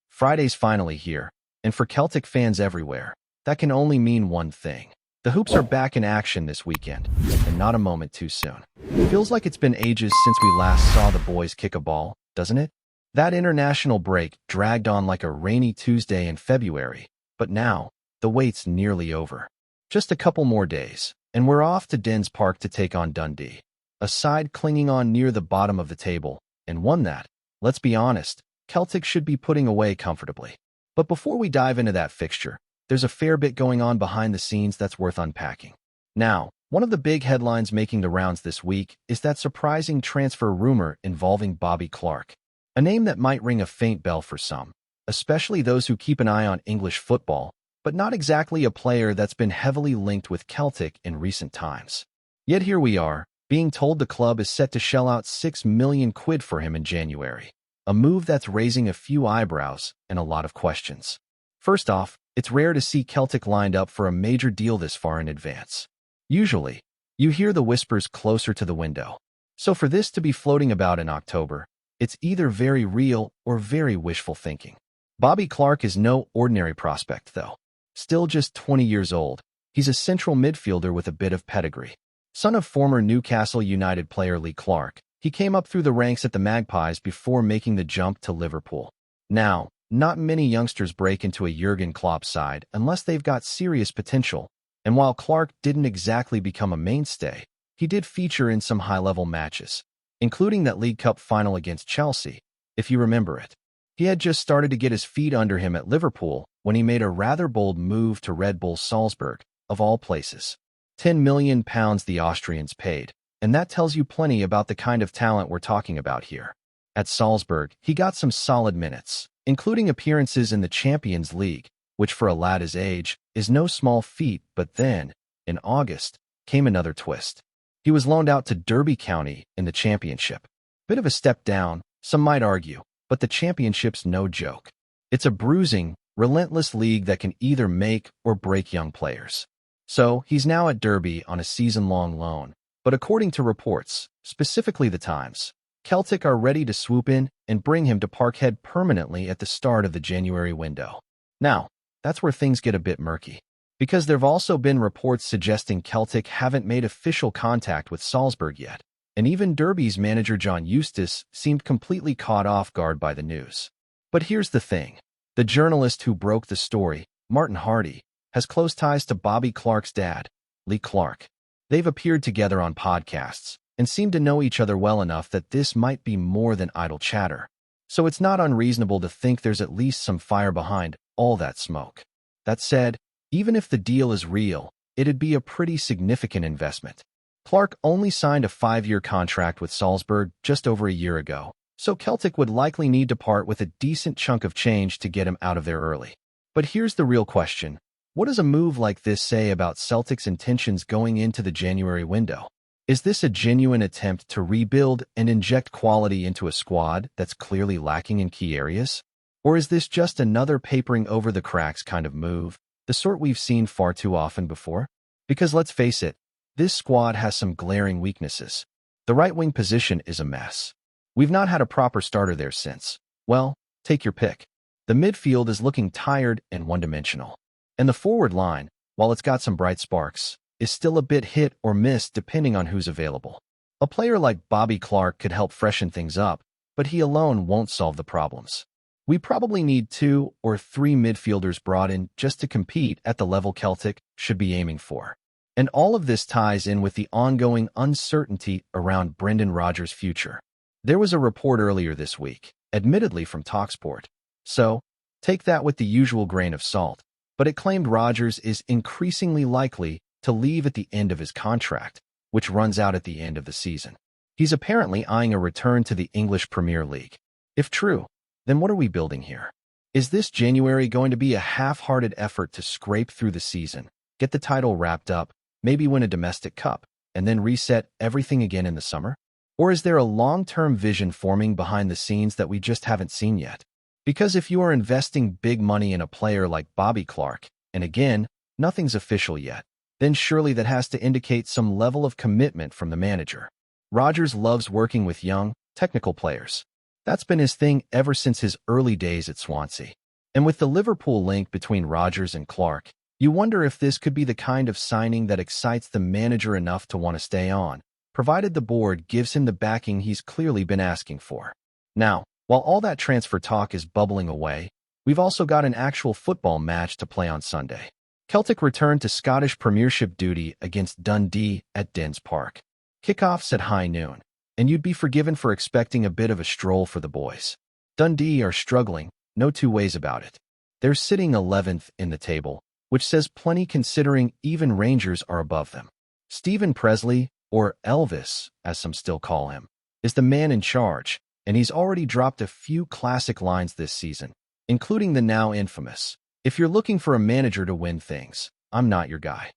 Friday's finally here, and for Celtic fans everywhere, that can only mean one thing. The Hoops are back in action this weekend, and not a moment too soon. Feels like it's been ages since we last saw the boys kick a ball, doesn't it? That international break dragged on like a rainy Tuesday in February, but now, the wait's nearly over. Just a couple more days, and we're off to Dens Park to take on Dundee, a side clinging on near the bottom of the table, and one that, let's be honest, Celtic should be putting away comfortably. But before we dive into that fixture, there's a fair bit going on behind the scenes that's worth unpacking. Now, one of the big headlines making the rounds this week is that surprising transfer rumor involving Bobby Clark, a name that might ring a faint bell for some, especially those who keep an eye on English football, but not exactly a player that's been heavily linked with Celtic in recent times. Yet here we are, being told the club is set to shell out £6 million for him in January, a move that's raising a few eyebrows and a lot of questions. First off, it's rare to see Celtic lined up for a major deal this far in advance. Usually, you hear the whispers closer to the window. So for this to be floating about in October, it's either very real or very wishful thinking. Bobby Clark is no ordinary prospect, though. Still just 20 years old, he's a central midfielder with a bit of pedigree. Son of former Newcastle United player Lee Clark, he came up through the ranks at the Magpies before making the jump to Liverpool. Now, not many youngsters break into a Jurgen Klopp side unless they've got serious potential, and while Clark didn't exactly become a mainstay, he did feature in some high-level matches, including that League Cup final against Chelsea, if you remember it. He had just started to get his feet under him at Liverpool when he made a rather bold move to Red Bull Salzburg, of all places. £10 million the Austrians paid, and that tells you plenty about the kind of talent we're talking about here. At Salzburg, he got some solid minutes, including appearances in the Champions League, which for a lad his age is no small feat, but then, in August, came another twist. He was loaned out to Derby County in the Championship. Bit of a step down, some might argue, but the Championship's no joke. It's a bruising, relentless league that can either make or break young players. So, he's now at Derby on a season-long loan, but according to reports, specifically the Times, Celtic are ready to swoop in and bring him to Parkhead permanently at the start of the January window. Now, that's where things get a bit murky, because there've also been reports suggesting Celtic haven't made official contact with Salzburg yet, and even Derby's manager John Eustace seemed completely caught off guard by the news. But here's the thing. The journalist who broke the story, Martin Hardy, has close ties to Bobby Clark's dad, Lee Clark. They've appeared together on podcasts and seem to know each other well enough that this might be more than idle chatter. So it's not unreasonable to think there's at least some fire behind all that smoke. That said, even if the deal is real, it'd be a pretty significant investment. Clark only signed a 5-year contract with Salzburg just over a year ago, so Celtic would likely need to part with a decent chunk of change to get him out of there early. But here's the real question. What does a move like this say about Celtic's intentions going into the January window? Is this a genuine attempt to rebuild and inject quality into a squad that's clearly lacking in key areas? Or is this just another papering over the cracks kind of move, the sort we've seen far too often before? Because let's face it, this squad has some glaring weaknesses. The right-wing position is a mess. We've not had a proper starter there since, well, take your pick. The midfield is looking tired and one-dimensional. And the forward line, while it's got some bright sparks, is still a bit hit or miss depending on who's available. A player like Bobby Clark could help freshen things up, but he alone won't solve the problems. We probably need 2 or 3 midfielders brought in just to compete at the level Celtic should be aiming for. And all of this ties in with the ongoing uncertainty around Brendan Rodgers' future. There was a report earlier this week, admittedly from TalkSport. So, take that with the usual grain of salt. But it claimed Rodgers is increasingly likely to leave at the end of his contract, which runs out at the end of the season. He's apparently eyeing a return to the English Premier League. If true, then what are we building here? Is this January going to be a half-hearted effort to scrape through the season, get the title wrapped up, maybe win a domestic cup, and then reset everything again in the summer? Or is there a long-term vision forming behind the scenes that we just haven't seen yet? Because if you are investing big money in a player like Bobby Clark, and again, nothing's official yet, then surely that has to indicate some level of commitment from the manager. Rodgers loves working with young, technical players. That's been his thing ever since his early days at Swansea. And with the Liverpool link between Rodgers and Clark, you wonder if this could be the kind of signing that excites the manager enough to want to stay on, provided the board gives him the backing he's clearly been asking for. Now, while all that transfer talk is bubbling away, we've also got an actual football match to play on Sunday. Celtic return to Scottish Premiership duty against Dundee at Dens Park. Kickoffs at high noon, and you'd be forgiven for expecting a bit of a stroll for the boys. Dundee are struggling, no two ways about it. They're sitting 11th in the table, which says plenty considering even Rangers are above them. Stephen Presley, or Elvis, as some still call him, is the man in charge, and he's already dropped a few classic lines this season, including the now infamous, "If you're looking for a manager to win things, I'm not your guy."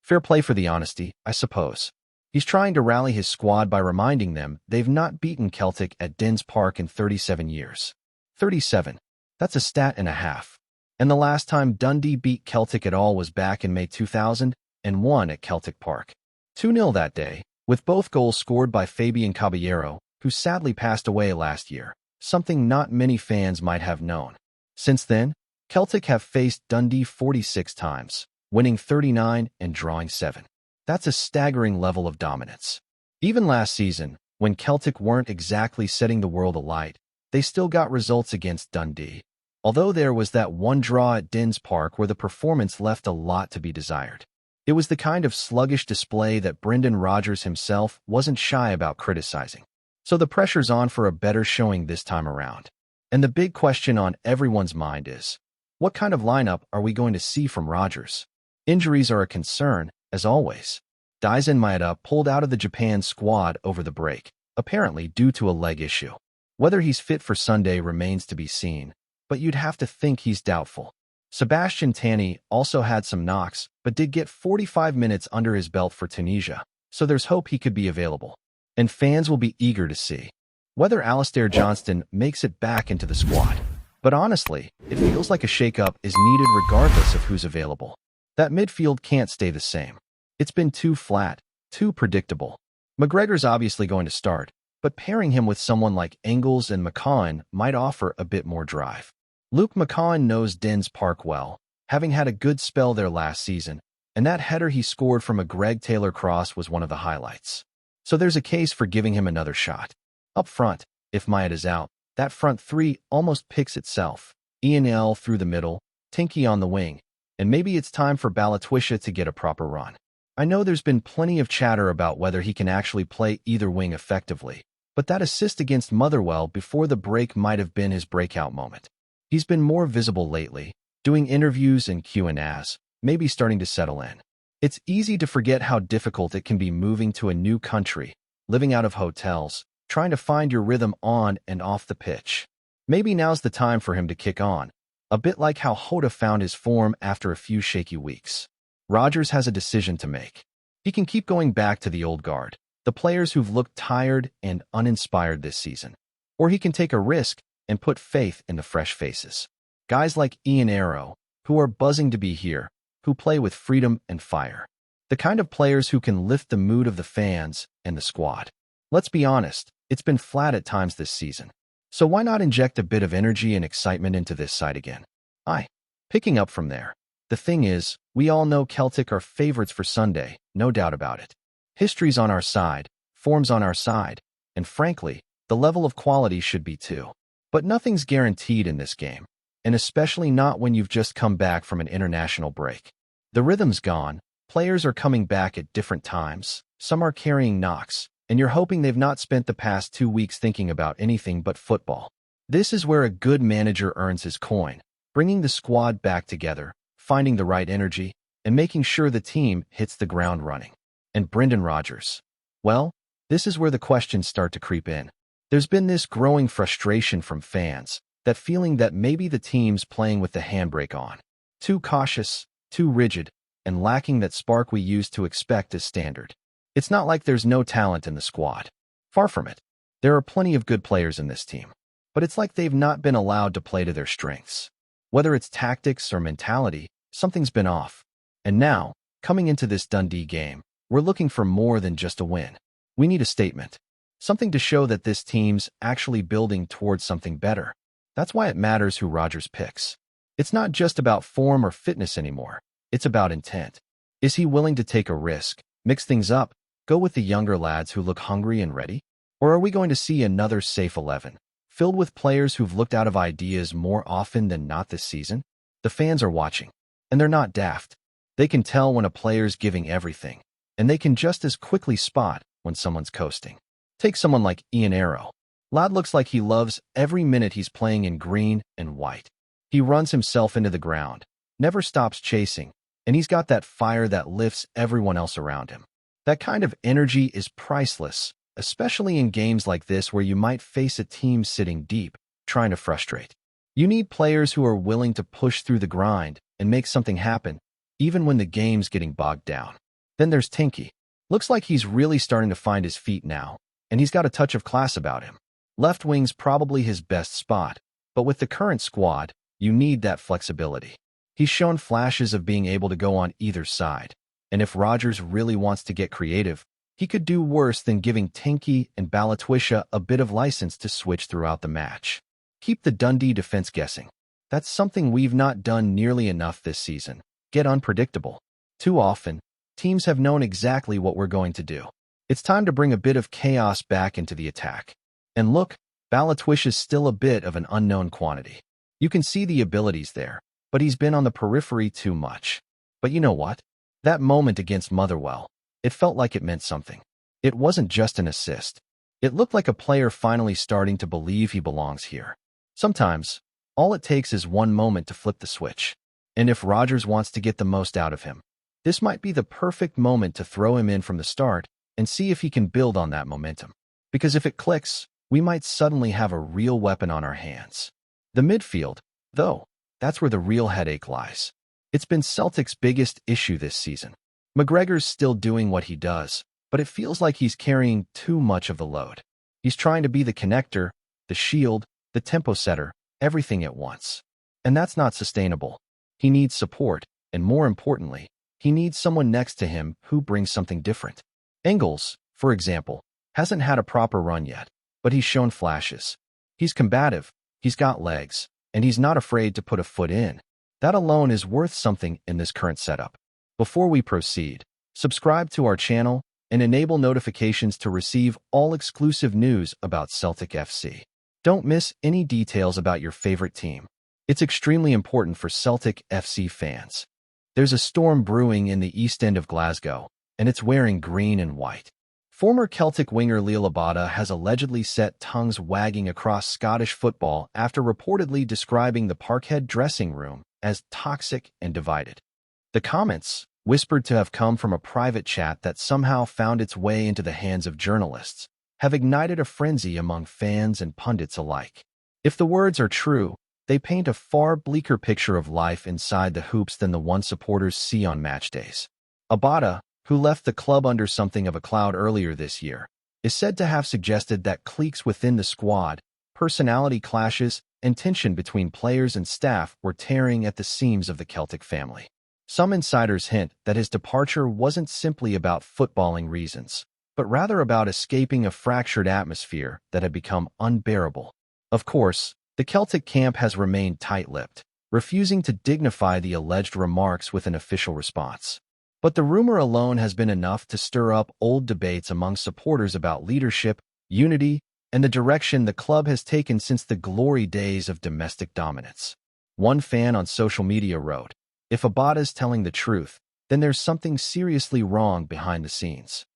Fair play for the honesty, I suppose. He's trying to rally his squad by reminding them they've not beaten Celtic at Dens Park in 37 years. 37. That's a stat and a half. And the last time Dundee beat Celtic at all was back in May 2001 at Celtic Park. 2-0 that day, with both goals scored by Fabian Caballero, who sadly passed away last year, something not many fans might have known. Since then, Celtic have faced Dundee 46 times, winning 39 and drawing 7. That's a staggering level of dominance. Even last season, when Celtic weren't exactly setting the world alight, they still got results against Dundee. Although there was that one draw at Dens Park where the performance left a lot to be desired. It was the kind of sluggish display that Brendan Rodgers himself wasn't shy about criticizing. So the pressure's on for a better showing this time around. And the big question on everyone's mind is, what kind of lineup are we going to see from Rodgers? Injuries are a concern, as always. Daisen Maeda pulled out of the Japan squad over the break, apparently due to a leg issue. Whether he's fit for Sunday remains to be seen, but you'd have to think he's doubtful. Sebastian Tani also had some knocks, but did get 45 minutes under his belt for Tunisia, so there's hope he could be available. And fans will be eager to see whether Alistair Johnston makes it back into the squad. But honestly, it feels like a shakeup is needed regardless of who's available. That midfield can't stay the same. It's been too flat, too predictable. McGregor's obviously going to start, but pairing him with someone like Engels and McCaughan might offer a bit more drive. Luke McCaughan knows Dens Park well, having had a good spell there last season, and that header he scored from a Greg Taylor cross was one of the highlights. So there's a case for giving him another shot. Up front, if Maeda's out, that front three almost picks itself. Ian L through the middle, Tinky on the wing, and maybe it's time for Balatwisha to get a proper run. I know there's been plenty of chatter about whether he can actually play either wing effectively, but that assist against Motherwell before the break might have been his breakout moment. He's been more visible lately, doing interviews and Q&As, maybe starting to settle in. It's easy to forget how difficult it can be moving to a new country, living out of hotels, trying to find your rhythm on and off the pitch. Maybe now's the time for him to kick on, a bit like how Hoda found his form after a few shaky weeks. Rodgers has a decision to make. He can keep going back to the old guard, the players who've looked tired and uninspired this season. Or he can take a risk and put faith in the fresh faces. Guys like Ian Arrow, who are buzzing to be here, who play with freedom and fire. The kind of players who can lift the mood of the fans and the squad. Let's be honest, it's been flat at times this season. So why not inject a bit of energy and excitement into this side again? Picking up from there. The thing is, we all know Celtic are favorites for Sunday, no doubt about it. History's on our side, form's on our side, and frankly, the level of quality should be too. But nothing's guaranteed in this game, and especially not when you've just come back from an international break. The rhythm's gone, players are coming back at different times, some are carrying knocks, and you're hoping they've not spent the past 2 weeks thinking about anything but football. This is where a good manager earns his coin, bringing the squad back together, finding the right energy, and making sure the team hits the ground running. And Brendan Rodgers. Well, this is where the questions start to creep in. There's been this growing frustration from fans, that feeling that maybe the team's playing with the handbrake on. Too cautious, too rigid, and lacking that spark we used to expect as standard. It's not like there's no talent in the squad. Far from it. There are plenty of good players in this team. But it's like they've not been allowed to play to their strengths. Whether it's tactics or mentality, something's been off. And now, coming into this Dundee game, we're looking for more than just a win. We need a statement. something to show that this team's actually building towards something better. That's why it matters who Rodgers picks. It's not just about form or fitness anymore. It's about intent. Is he willing to take a risk, mix things up, go with the younger lads who look hungry and ready? Or are we going to see another safe 11, filled with players who've looked out of ideas more often than not this season? The fans are watching, and they're not daft. They can tell when a player's giving everything, and they can just as quickly spot when someone's coasting. Take someone like Ian Arrow. Lad looks like he loves every minute he's playing in green and white. He runs himself into the ground, never stops chasing, and he's got that fire that lifts everyone else around him. That kind of energy is priceless, especially in games like this where you might face a team sitting deep, trying to frustrate. You need players who are willing to push through the grind and make something happen, even when the game's getting bogged down. Then there's Tinky. Looks like he's really starting to find his feet now, and he's got a touch of class about him. Left wing's probably his best spot, but with the current squad, you need that flexibility. He's shown flashes of being able to go on either side, and if Rodgers really wants to get creative, he could do worse than giving Tinky and Balatwisha a bit of license to switch throughout the match. Keep the Dundee defense guessing. That's something we've not done nearly enough this season. Get unpredictable. Too often, teams have known exactly what we're going to do. It's time to bring a bit of chaos back into the attack. And look, Balatwisha's still a bit of an unknown quantity. You can see the abilities there, but he's been on the periphery too much. But you know what? That moment against Motherwell, it felt like it meant something. It wasn't just an assist. It looked like a player finally starting to believe he belongs here. Sometimes, all it takes is one moment to flip the switch. And if Rodgers wants to get the most out of him, this might be the perfect moment to throw him in from the start and see if he can build on that momentum. Because if it clicks, we might suddenly have a real weapon on our hands. The midfield, though, that's where the real headache lies. It's been Celtic's biggest issue this season. McGregor's still doing what he does, but it feels like he's carrying too much of the load. He's trying to be the connector, the shield, the tempo setter, everything at once. And that's not sustainable. He needs support, and more importantly, he needs someone next to him who brings something different. Engels, for example, hasn't had a proper run yet, but he's shown flashes. He's combative, he's got legs, and he's not afraid to put a foot in. That alone is worth something in this current setup. Before we proceed, subscribe to our channel and enable notifications to receive all exclusive news about Celtic FC. Don't miss any details about your favorite team. It's extremely important for Celtic FC fans. There's a storm brewing in the east end of Glasgow, and it's wearing green and white. Former Celtic winger Liel Abada has allegedly set tongues wagging across Scottish football after reportedly describing the Parkhead dressing room as toxic and divided. The comments, whispered to have come from a private chat that somehow found its way into the hands of journalists, have ignited a frenzy among fans and pundits alike. If the words are true, they paint a far bleaker picture of life inside the hoops than the one supporters see on match days. Abada, who left the club under something of a cloud earlier this year, is said to have suggested that cliques within the squad, personality clashes, and tension between players and staff were tearing at the seams of the Celtic family. Some insiders hint that his departure wasn't simply about footballing reasons, but rather about escaping a fractured atmosphere that had become unbearable. Of course, the Celtic camp has remained tight-lipped, refusing to dignify the alleged remarks with an official response. But the rumor alone has been enough to stir up old debates among supporters about leadership, unity, and the direction the club has taken since the glory days of domestic dominance. One fan on social media wrote, "If Abada's telling the truth, then there's something seriously wrong behind the scenes."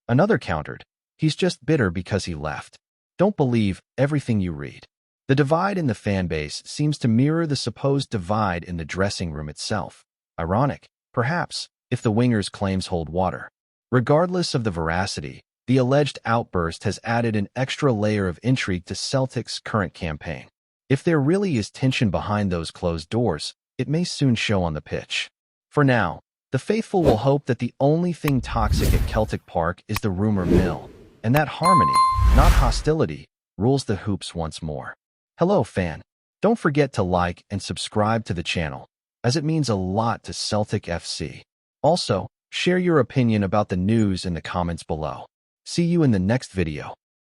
Another countered, "He's just bitter because he left." Don't believe everything you read. The divide in the fan base seems to mirror the supposed divide in the dressing room itself. Ironic, perhaps, if the winger's claims hold water. Regardless of the veracity, the alleged outburst has added an extra layer of intrigue to Celtic's current campaign. If there really is tension behind those closed doors, it may soon show on the pitch. For now, the faithful will hope that the only thing toxic at Celtic Park is the rumor mill, and that harmony, not hostility, rules the hoops once more. Hello, fan. Don't forget to like and subscribe to the channel, as it means a lot to Celtic FC. Also, share your opinion about the news in the comments below. See you in the next video.